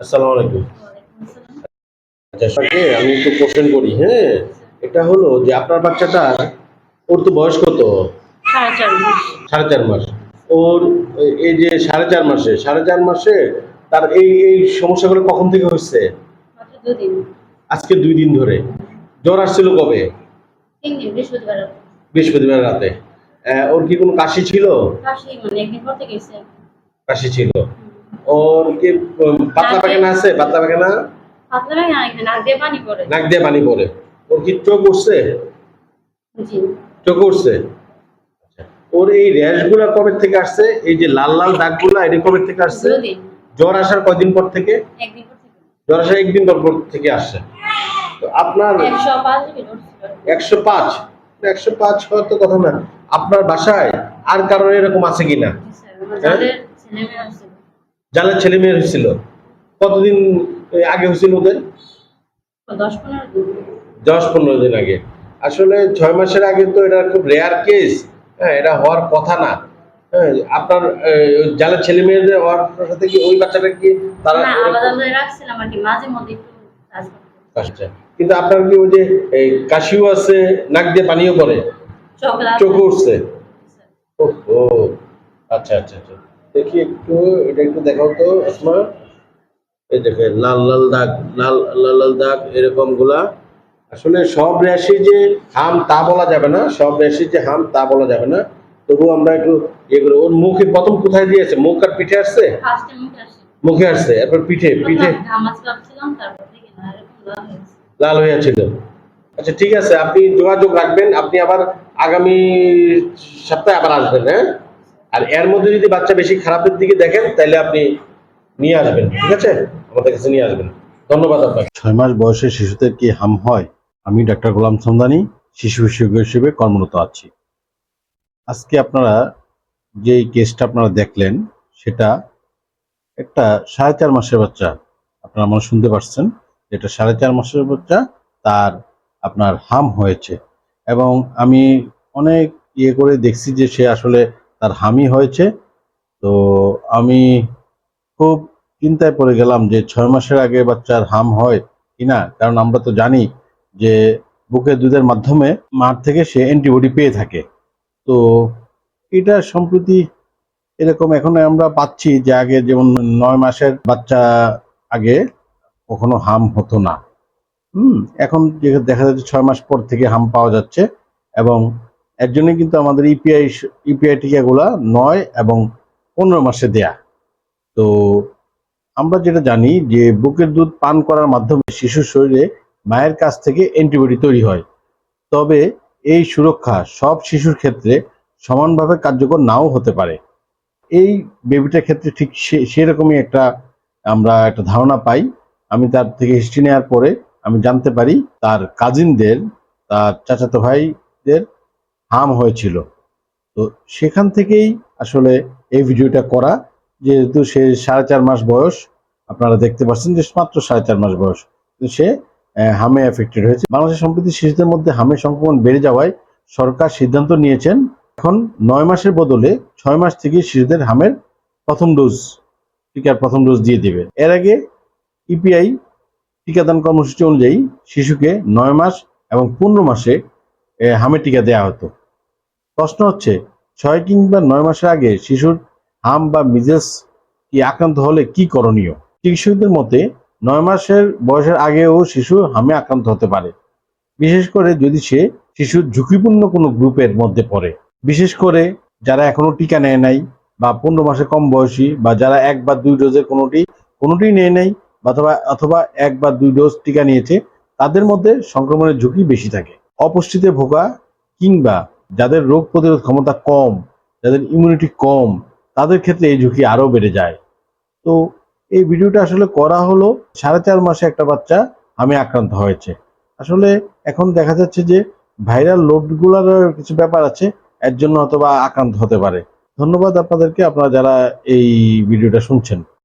আসসালামু আলাইকুম। আচ্ছা, আমি একটু কোশ্চেন করি, হ্যাঁ? এটা হলো যে আপনার বাচ্চাটার ওর তো বয়স কত? 4.5 মাস। 4.5 মাস। ওর এই যে 4.5 মাসে 4.5 মাসে তার এই সমস্যাগুলো কখন থেকে হচ্ছে? মাত্র 2 দিন। আজকে 2 দিন ধরে। জ্বর আসছিল কবে? 3 দিন, বৃহস্পতিবার। বৃহস্পতিবার রাতে। ওর কি কোনো কাশি ছিল? কাশি মানে একদিন পর থেকে গেছে। কাশি ছিল। ওর কি পাতলা পায়খানা আছে? পাতলা পায়খানা? পাতলা পায়খানা না, নাক দিয়ে পানি পড়ে। নাক দিয়ে পানি পড়ে। ওর কি চোখ উঠছে? জি। চোখ উঠছে। ওর এই র্যাশ গুলা কবে থেকে আসছে? এই যে লাল লাল দাগ গুলা এটা কবে থেকে আসছে? 2 দিন। জ্বর আসার কয়দিন পর থেকে? একদিন পর থেকে। জ্বর আসার একদিন পর থেকে আসছে। তো আপনার 105 ডিগ্রি উঠছিল। 105 105 হওয়ার তো কথা না। আপনার বাসায় আর কারোর এরকম আছে কিনা? জি স্যার, আমার যাদের ছেলে মেয়ে আছে। যাদের ছেলে মেয়ে হয়েছিল কতদিন আগে হয়েছিল ওদের? 10-15 দিন। 10-15 দিন আগে। আসলে 6 মাসের আগে তো এটা খুব রেয়ার কেস। হ্যাঁ, এটা হওয়ার কথা না। হ্যাঁ, আপনার যারা ছেলে মেয়েদের হওয়ার সাথে কি ওই বাচ্চাটা কি তারা না, আলাদা রাখছিলাম আর কি, মাঝে মধ্যে একটু কাজ করতে। আচ্ছা, কিন্তু আপনার কি ওই যে এই কাশিও আছে, নাক দিয়ে পানিও পড়ে, চোখ উঠছে? ও, আচ্ছা আচ্ছা আচ্ছা, দেখি একটু, এটা একটু দেখাও তো আসমা। এই দেখেন লাল লাল দাগ, লাল লাল লাল দাগ এরকম গুলা। আসলে সব র্যাশি যে হাম তা বলা যাবে না, সব র্যাশি যে হাম তা বলা যাবে না। তবুও আমরা একটু ইয়ে করি। ওর মুখে প্রথম কোথায় দিয়েছে? মুখ আর পিঠে আসছে? ফার্স্টে মুখে আসে। মুখে আসছে, এরপর পিঠে পিঠে ঘামাচ ভাবছিলাম, তারপর থেকে না, এরকম লাল হয়েছে। লাল হয়েছিল। আচ্ছা ঠিক আছে, আপনি যোগাযোগ রাখবেন, আপনি আবার আগামী সপ্তাহে আবার আসবেন, হ্যাঁ? আর এর মধ্যে যদি বাচ্চা বেশি খারাপের দিকে দেখেন তাহলে আপনি নিয়ে আসবেন, ঠিক আছে? আমাদের কাছে নিয়ে আসবেন। ধন্যবাদ আপনাকে। 6 মাস বয়সের শিশুদের কি হাম হয়? আমি ডাক্তার গোলাম সমদানি, শিশু বিশেষজ্ঞ হিসেবে কর্মরত আছি। আজকে আপনারা যে কেসটা আপনারা দেখলেন সেটা একটা 4.5 মাসের বাচ্চা। আপনারা মনে শুনতে পারছেন, এটা 4.5 মাসের বাচ্চা, তার আপনার হাম হয়েছে। এবং আমি অনেক ইয়ে করে দেখছি যে সে আসলে তার হামই হয়েছে। তো আমি খুব চিন্তায় পড়ে গেলাম যে 6 মাসের আগে বাচ্চার হাম হয় কিনা, কারণ আমরা তো জানি যে বুকের দুধের মাধ্যমে মার থেকে সে অ্যান্টিবডি পেয়ে থাকে। তো এটা সম্প্রতি এরকম এখন আমরা পাচ্ছি যে আগে যেমন 9 মাসের বাচ্চা আগে কখনো হাম হতো না। এখন দেখা যাচ্ছে 6 মাস পর থেকে হাম পাওয়া যাচ্ছে। এবং এর জন্য কিন্তু আমাদের ইপিআই টিকাগুলা 9 এবং 15 মাসে দেয়া। তো আমরা যেটা জানি যে বুকের দুধ পান করার মাধ্যমে শিশুর শরীরে মায়ের কাছ থেকে অ্যান্টিবডি তৈরি হয়। তবে এই সুরক্ষা সব শিশুর ক্ষেত্রে সমানভাবে কার্যকর নাও হতে পারে। এই বেবিটার ক্ষেত্রে ঠিক সেরকমই আমরা একটা ধারণা পাই। আমি তার থেকে হিস্ট্রি নেওয়ার পরে আমি জানতে পারি তার কাজিনদের, তার চাচাতো ভাইদের হাম হয়েছিল। তো সেখান থেকেই আসলে এই ভিডিওটা করা, যেহেতু সে 4.5 মাস বয়স, আপনারা দেখতে পাচ্ছেন যে মাত্র 4.5 মাস বয়স, তো সে হামে এফেক্টেড হয়েছে। বাংলাদেশের সম্প্রতি শিশুদের মধ্যে হামের সংক্রমণ বেড়ে যাওয়ায় সরকার সিদ্ধান্ত নিয়েছেন এখন 9 মাসের বদলে 6 মাস থেকে শিশুদের হামের টিকার প্রথম ডোজ দিয়ে দেবে। এর আগে ইপিআই টিকাদান কর্মসূচি অনুযায়ী শিশুকে 9 মাস এবং 15 মাসে হামের টিকা দেওয়া হতো। প্রশ্ন হচ্ছে, 6 কিংবা 9 মাসের আগে শিশুর হাম বা মিজেলস কি আক্রান্ত হলে কি করণীয়? চিকিৎসকদের মতে 9 মাসের বয়সের আগেও শিশু হামে আক্রান্ত হতে পারে, বিশেষ করে যদি সে শিশুর ঝুঁকিপূর্ণ কোনো গ্রুপের মধ্যে পড়ে। বিশেষ করে যারা এখনো টিকা নেয় নাই, বা 15 মাসের কম বয়সী, বা যারা 1 বা 2 ডোজের কোনোটি নেয় নাই, অথবা 1 বা 2 ডোজ টিকা নিয়েছে, তাদের মধ্যে সংক্রমণের ঝুঁকি বেশি থাকে। অপুষ্টিতে ভোগা কিংবা যাদের রোগ প্রতিরোধ ক্ষমতা কম, যাদের ইমিউনিটি কম, তাদের ক্ষেত্রে এই ঝুঁকি আরো বেড়ে যায়। তো এই ভিডিওটা আসলে করা হলো 4.5 মাসে একটা বাচ্চা হামে আক্রান্ত হয়েছে। আসলে এখন দেখা যাচ্ছে যে ভাইরাল লোডগুলোর কিছু ব্যাপার আছে, এর জন্য অথবা আক্রান্ত হতে পারে। ধন্যবাদ আপনাদেরকে, আপনারা যারা এই ভিডিওটা শুনছেন।